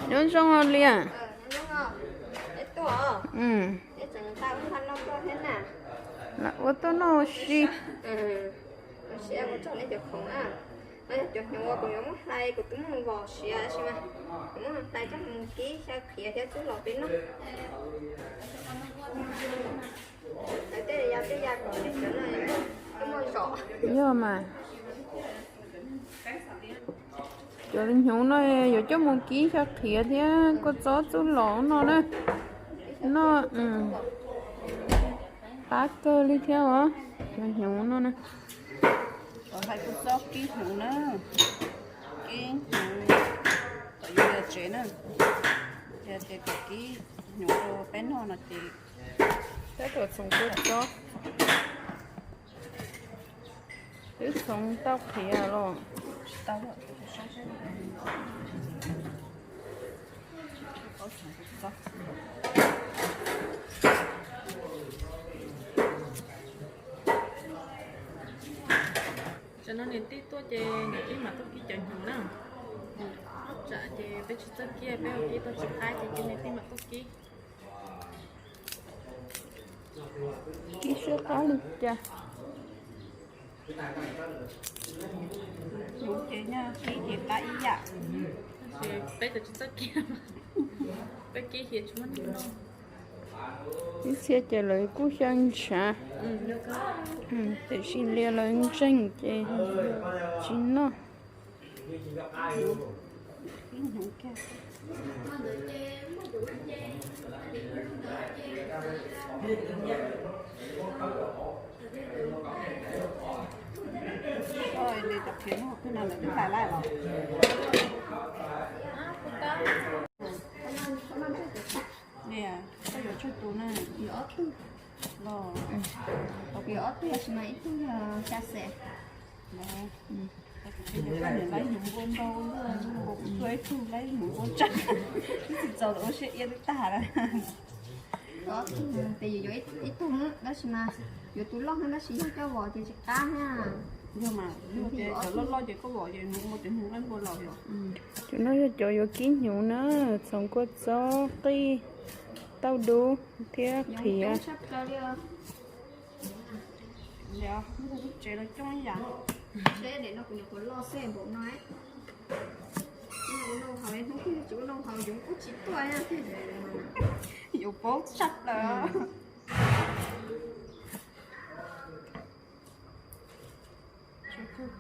nhón xong rồi liền. Nhón không? Cái tổ. Cái chẳng tao cũng khăn lông to thế nào. Là ô tô nó xí. Nó xí có cho nên được không à. Nó được nhưng mà cũng giống tay của chúng mình vò xí à xí mà. Đúng không? Tay chắc một ký sao khía theo chú lọ bên nó. Đấy thế là cái da của mình trở này cái môi sọ. Nhớ mà. Cho linh hữu nó giờ cho một ký sao khía thế có gió chú lọ nó đấy. Nó bát cơ đi theo hả? Linh hữu nó nè. Ở hai cái gió ký hữu nữa. Ký hữu tại vì là chế nữa. Thì cái ký hữu bên nó thì Thế tôi dùng cái gió. Cứ dùng tóc khía rồi. tao rồi. Có dùng cái gió. cho nó nên tí tôi chơi những cái mà tôi kia chẳng hiểu nào trả chơi với chị tôi kia với ông kia tôi chỉ hai thì nên tí mà tôi kia Ký sữa có đi cha. Đúng thế nha, ký thì ta ý dạ. thì bây giờ chị tôi kia bây kia thì chúng mình nó Ký sữa trả lời của dân xã. được không Để xin liên lời tranh chơi. Chính nó. Ký hữu kia. Rồi, để tập kiến học thế nào là cứ phải lại rồi. Nè, bây giờ chút tủ này. Gió thứ. Rồi. Gió thứ là mấy thứ cha sẽ. Nè. Bây giờ con để lấy những con đâu một thuế thu lấy một con trắng. Thì giờ nó sẽ yên tả ra. Đó thì giờ ít tu nữa đó là giờ tu lót nó chỉ cho vợ thì sẽ cá ha. Nhưng mà lo chỉ có bỏ vậy một chuyện không ăn vô lòi rồi. Chúng nó cho vô kín nhủ nó. Xong có gió cái tao đu. Thế thì Sắp cho đi. Dạ, chế nó trong dạng. Thế để nó cũng có lo xe bộ nói. Nhưng mà nó hỏi không khi chú nó hỏi chúng cũng chỉ tôi á thế Dụ bố sắp đó.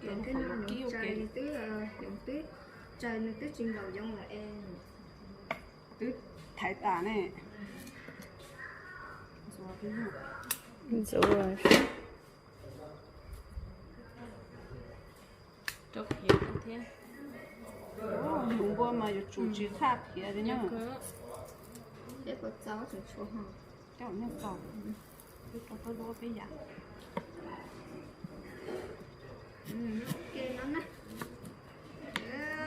những cái nó những chai tứ những tứ chai nó tứ trên đầu giống là em Cứ thái tả này. rồi. cho kia cũng thế Đúng vô mà chủ chỉ khác thì đấy nhá. để có cháu rồi số hả Cháu nhá cậu. Cứ có đôi cái dạng. ok nó nè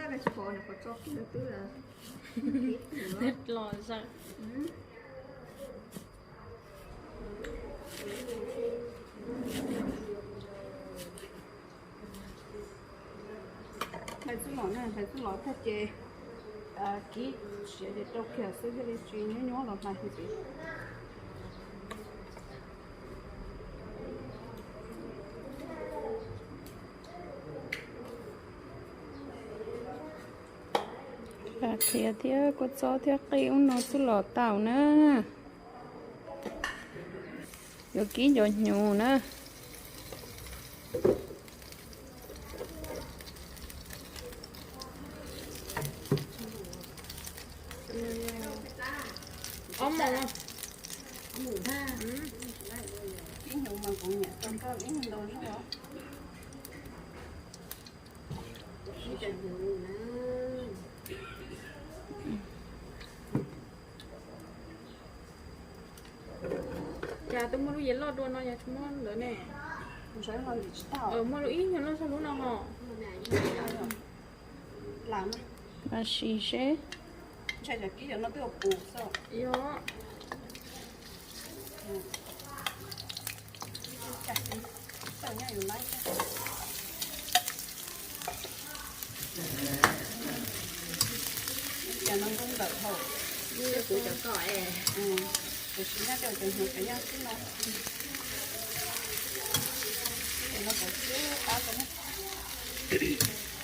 cái số này có cho cái tứ là rất lo sợ Thầy xuống lọ này, thầy xuống lọ thật chê. Ký sẽ để trâu kìa sẽ để truy nhớ lọ này thì gì. Và thế có gió thế kêu nó sẽ lọt tàu nữa. Vô kín vô nhủ nữa. ốm mà Ký hiệu mà cũng nhẹ, trong có ít hơn đâu nữa. chà tôi mua gì lo đua nó nhà chúng nó nữa nè Không phải là gì tao. mua ít nhưng nó sao lúc nào họ Làm á. Và xì xế. Chạy chạy ký hiệu nó tiêu bù sao. yếu Chạy đi. Sao nhá dùng lấy. cho nó cũng đỡ thổ như của cho cõi để chúng ta cho trường hợp cái nhau chứ nó để nó có chứ tao có nó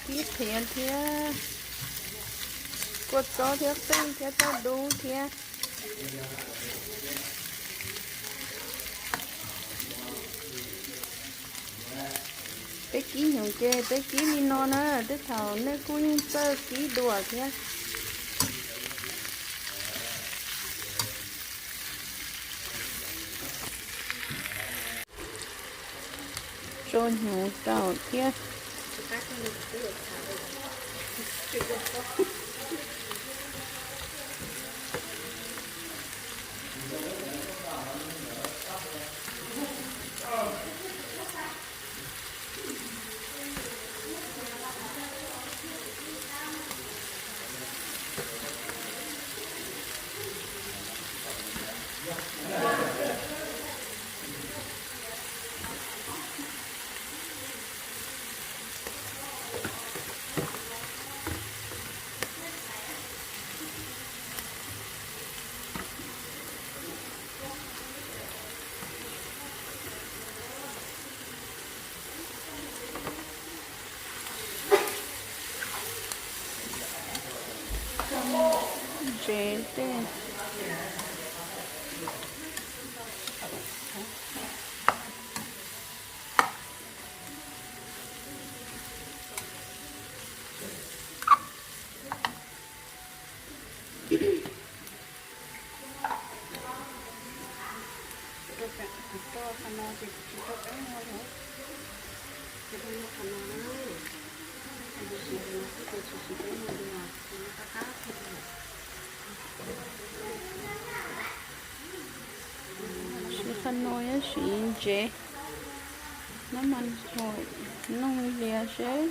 Biết thiệt thiệt. Cột gió thiệt tinh thiệt cho đủ thiệt. Bé ký hiểu chê, bé ký mi non á, bé thảo nè cũng tơ ký đùa thiệt. Rồi hiểu tao thiệt. các cái lực cái lực Dễ tê. cho khăn nó thì chỉ cho cái thôi thôi cái không có khăn nó nữa cái gì nó cũng chỉ cái này là nó khác thôi. Chị khăn nồi á, chị dễ. Nó mặn hồi, nó lìa dễ.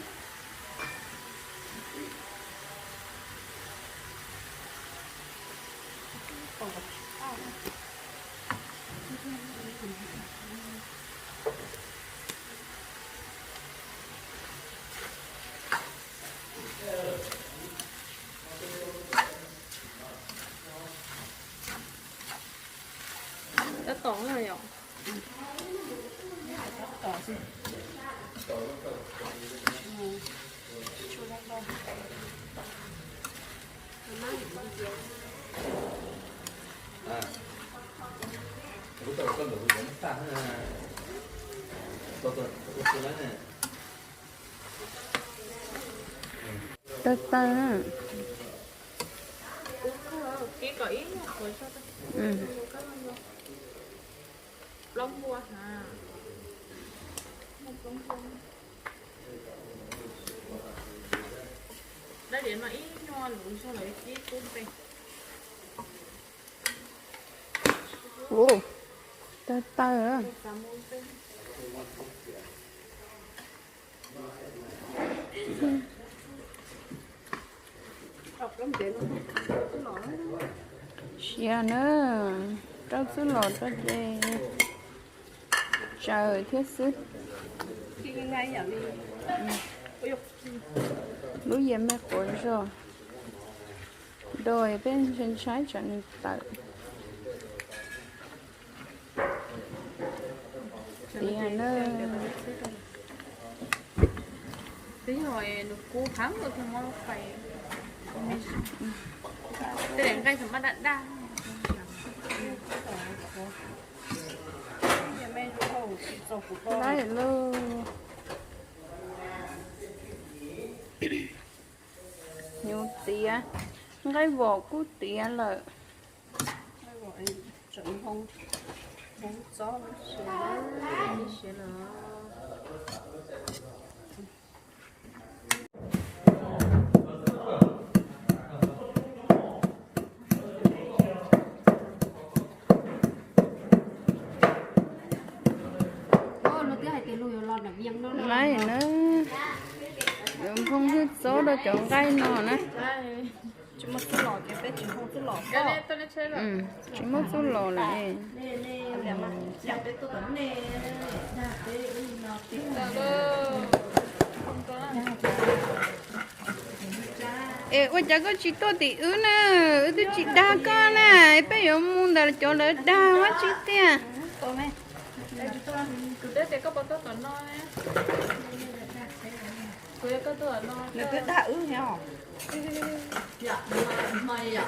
đã tỏ rồi ạ. Tỏ gì buổi tối có đủ vẫn tăng tôi nói nè Tơ tơ á. Cái có ý rồi sao ta? Ừ. Lông bùa hả? Đã điện mà ít nho lụi sao lại cái cuốn về. Ồ. Tơ tơ á. đọc lắm chuyện Xìa nữa. Trao sư lọt ra dê. Trời thiết sức. khi ngay giờ đi Lúc giờ mẹ cuốn rồi. Đôi bên chân trái chẳng tự. Xìa nữa. Tí hồi được cô khám rồi thì ngon phải. Cái đèn cây thầm bắt đạn đa. nhà mẹ chú hầu dọc của con Lấy luôn. Nhiều tía. Cái vỏ của tía là gọi chuẩn không không gió Sẽ là lấy nữa. Không thích số đâu chọn cái nọ nữa. đây. chỉ một số lọ cái bé chỉ không số lọ Cái này tôi đã chơi rồi. Ừ, chỉ một số lò này. nè nè mà chẳng biết tôi vẫn nè Không có. ôi chắc có chỉ tôi tí ư nè tôi chỉ đa con nè bây giờ muốn là cho lỡ đa quá chỉ tiền Tôi mẹ. cứ để có bao nhiêu tấn no nè cứ có tấn no Nó cứ đã ứ nhau. dạ mày dạ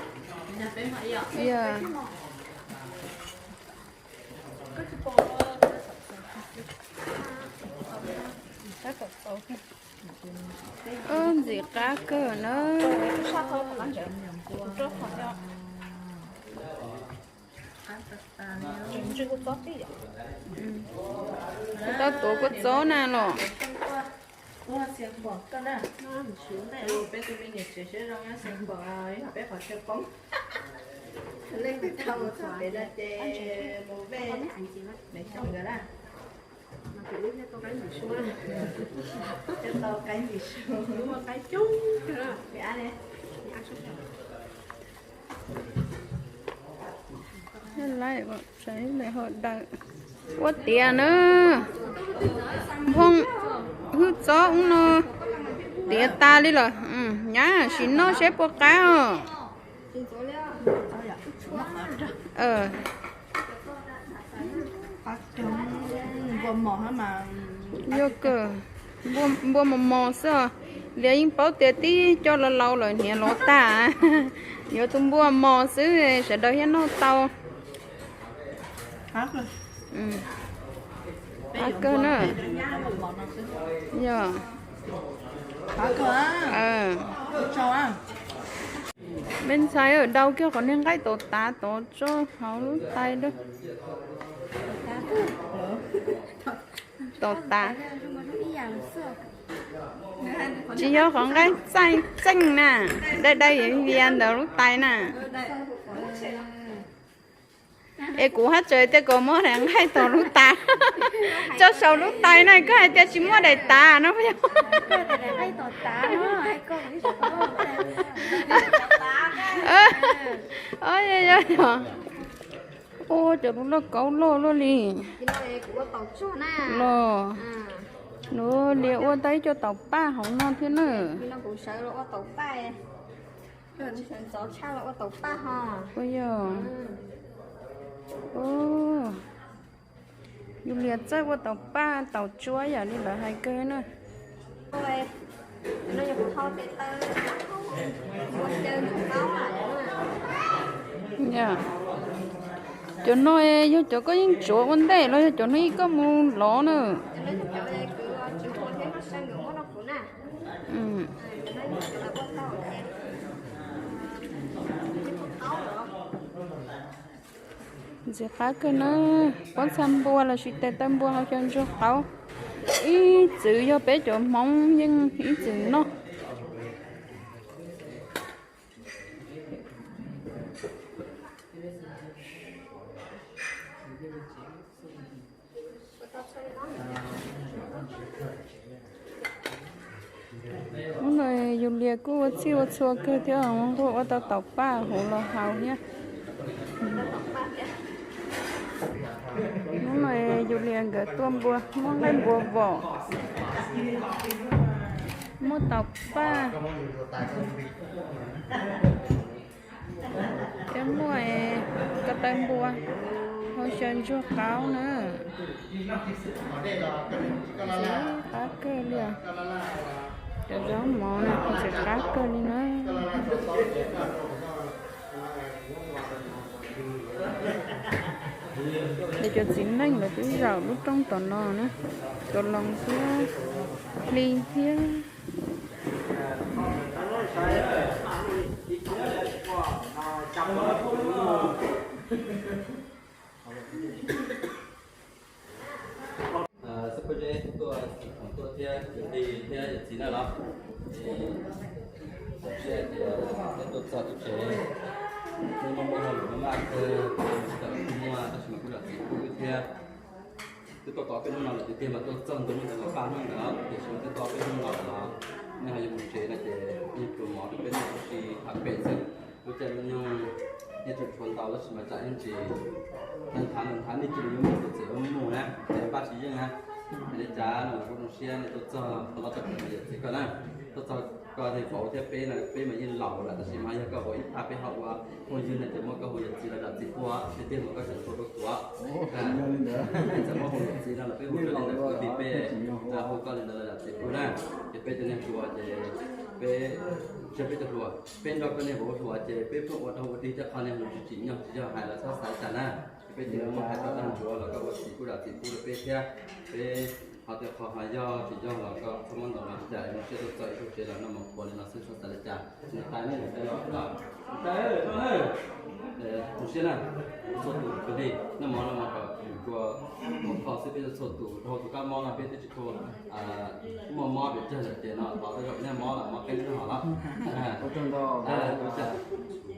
nhà bé mày dạ dạ có chỉ bỏ Cái cột tổ kia. gì cá cơ nữa Cái sát thôi mà chợ. Trước khỏi cho. Chúng chưa có tốt tí. tao tổ có gió nè rồi Ủa xem bỏ cái này nó không xuống này rồi bé tụi mình sẽ rong á xem bỏ ấy họ bé phải chơi bóng lên cái tàu để là chè một về để xong rồi đó mà tự biết tao cái gì xuống cho tàu cái gì xuống đúng mà cái chung cái ăn này lại bọn trái lại họ đợi có tiền nữa không hút gió cũng nó tiền ta đi rồi nhá xin nó sẽ có cá xin số liệu Bác chồng gồm mỏ hả mà. vô cơ mua một mò sao lấy những bao tiền tí cho nó lâu rồi nhẹ lỗ ta giờ tôi mua mò xứ sẽ đợi nó tàu Bác rồi. cơ nữa giờ Bác cơ á. Cho á. bên trái ở đâu kia còn nên cái tổ tá tổ cho họ lúc tay đó tổ tá chỉ nhớ còn cái xanh xanh nè đây viên đầu lúc tay nè ê cú hát chơi te có món hàng hay tổ lúc ta cho sầu lúc tay này có hai te chỉ mua đầy ta nó phải không hay tổ tá nó hay con cái số ô trời nó cấu lô lì cái này cũng có tàu cho nè lô nó liệu ô tay cho tàu ba không non thế nữa nó cũng sợ nó có tàu ba rồi nó sao nó có tàu ba ha bây giờ ô dù liệt chơi qua tàu ba tàu chúa giờ đi là hai cây nữa thôi nó dùng thau tê tơ một chân không có dạ chỗ nó vô chỗ có những chỗ vấn đề nó chỗ nó có một lỗ nữa cho nên chỗ này cứ chịu thôi thế nó sang ngưỡng nó cũng nè cho nên là có tàu này gì khác cái nó con xăm bùa là chỉ tê tâm bùa hay chân choเขาý chữ cho bé chỗ mong nhưng ý chữ nó hôm nay dùng liệt cô chiêu chua cơ theo ông cô ở tàu tàu ba hồ lò hào nhá hôm nay dùng liệt gửi tuôn bùa món lên bùa vỏ mua tàu ba em mua cái tên bùa hồi chân cho cáo nữa cá cơ liền để giống món này sẽ cá cơ đi nữa để cho chín nhanh là cái rau lúc trong tuần nọ nữa cho lòng phía ly phía sắp tới tôi theo chuẩn bị theo chỉ nào đó sẽ tôi cho tôi chế nhưng mà mỗi lần mà tôi mua tôi chỉ mua được theo tôi có cái nào là tiền mà tôi chọn tôi mình là bán hơn nữa để chúng tôi có cái nào đó nên hay dùng chế là để đi từ món bên này thì học bể sự tôi chơi với nhau như chụp con tàu là mà chạy anh chị lần tháng đi chụp những một cái chế mù nè để ba chỉ riêng ha để trả là con xe này tôi cho nó tập luyện thì cái này tôi cho có thì phẫu theo bé là bé mà yên lẩu là chỉ mà cơ hội ta bé học qua hồi như này thì một cơ hội chỉ là đặt gì qua thì tiền một cái sản phẩm quáจะมาหุ่นสีนั่นแหละเป็นหุ่นเลยนะคือเป้แล้วเขาก็เลยนั่นแหละสิคุณน่ะจะเป็นเนี่ยชัวร์จะเป้จะเป็นชัวร์เป็นดอกก็เนี่ยบอกชัวร์จะเป้พวกวัตถุดิบจะเขาเนี่ยมันจริงๆจะหายแล้วถ้าสายจันนะเป็นเดี๋ยวมาหายก็ตั้งชัวร์แล้วก็วัตถุดิบสิคุณเป้เที่ยเป้เขาจะขอหายย่อสิย่อแล้วก็สมองต่อมาจ่ายมันจะต้องจ่ายทุกเดือนแล้วมันควรเราซื้อชุดแต่ละจานในท้ายนี่จะเราได้不是啦，做图不对，那么个我考试边的做图，然后就干毛那边的这个毛边这的电脑，搞这个那毛了，毛跟就好了。我正到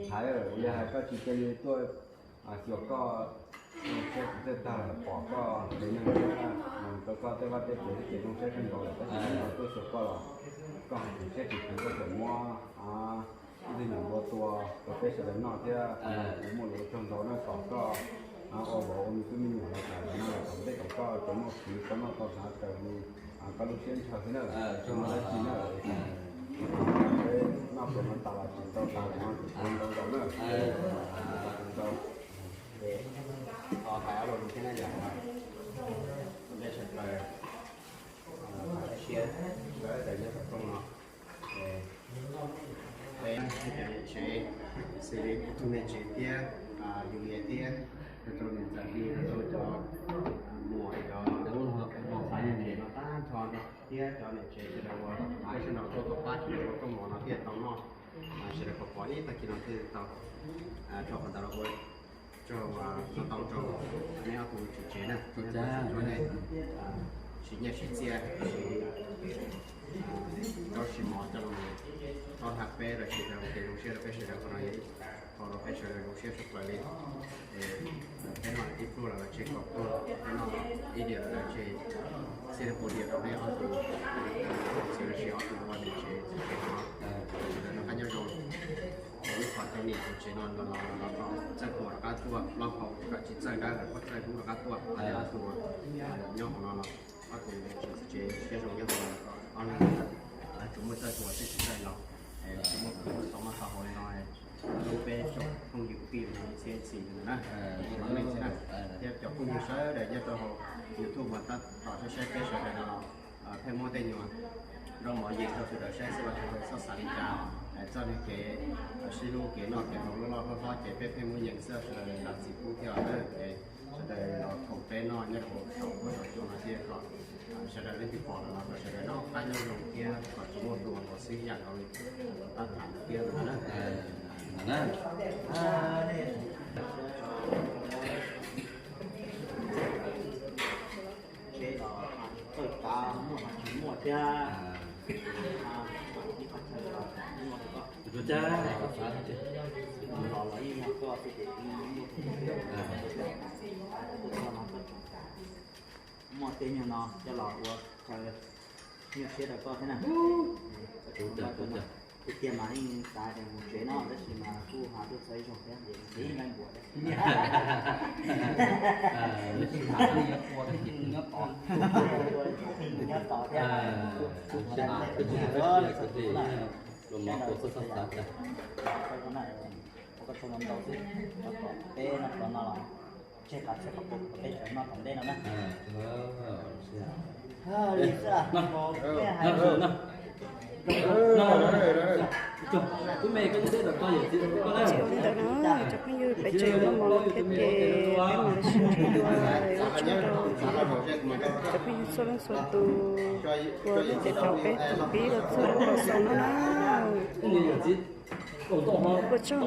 还有也还个几个月多小个这大了宝个人那个这个对吧？这别的这种这很多了，都小个了，刚好这几个什么ที่หนึ่งตัวตัวเป็นเสด็จนอกที่หมดเลยจนเราเนี่ยสองก็โอ้โหมีก็มีหมดเลยแต่นั่นแหละผมได้ก็จะมาถือจะมาต่อสายแต่มีก็ลูกเชี่ยนชาวที่นั่นจนมาได้ที่นั่นเลยน่าเป็นมันตาจิตตาตาเนาะเราเนี่ยเราต่อสายอารมณ์ที่นั่นอย่างไรได้เฉลยเชียร์แล้วแต่เนี่ยตรงเนาะđây chế xử lý thu nhập chế tia dùng địa tia rồi tôi nhận ra đi rồi tôi cho mùa đó đúng không mùa phải như thế nó tan cho nó tia cho này chế cho đâu ai sẽ nào cho tôi phát thì nó có mùa nó tia tao nó sẽ được có ít ta khi nó tia tao cho phần tao rồi cho nó tao cho mấy ông cũng chế nè cho này chỉ nhẹ chỉ chia đó chỉ mỏ cho nó hạt bé rồi chỉ là cái lúa xe là bé sẽ là con này còn nó bé sẽ là lúa xe sụp lại đi cái này ít luôn là chỉ có tôi cái nó ít điểm là chỉ sẽ là một điểm đó này ở từ sẽ là chỉ ở từ quan điểm chỉ nó khác nhau rồi cái khoản cái này chỉ nó chạy của nó cá tua nó học cái chỉ chạy cái là bắt chạy cũng là cá tua cái là tua nhau của nó là ở từ chỉ cái rồi cái của nó chúng mình chạy của cái chỉ chạy nó chúng mình sống mà xã hội nói lúc bé trong không nhiều phim này xem gì nữa nè mình sẽ tiếp cho cũng như sớ để cho họ YouTube mà ta họ sẽ cái sẽ là nó thêm một tên nhiều rồi mọi việc theo sự đời sẽ là so sánh cả cho nên cái sử dụng cái nó cái nó phát cái phép thêm một nhận sơ là làm gì cũng theo đó để sẽ để nó không tên nó nhất của sống của nó cho nó kia còn sẽ để lên cái phòng là nó sẽ để nó cá nhân dùng kia còn số một đồ có suy nhận rồi ta thẳng kia nữa đó chế đó tôi ta mua cha rồi cha nó lấy một cái một tên như nó cho lọ của cái như thế là có thế nào cái tiền mà anh tài thì một chế nó đó chỉ mà thu hóa được xây trong cái gì đấy ngay buổi đấy nhớ tỏ theo rồi mà có sơ sơ cái này có số năm đầu chứ nó có cái nó còn nó là chế cả chế các bộ cái chuyện nó còn đây nó nè lý ra nó cái mẹ cái gì đó có gì có đấy chịu đi đó cho cái như phải chịu nó mà nó cái cái mà nó xin chịu đua cho cái như số lượng số tu của cái cháu bé tụi bé là số lượng số nó cái gì vậy? Ủa, tao mà, của cháu nó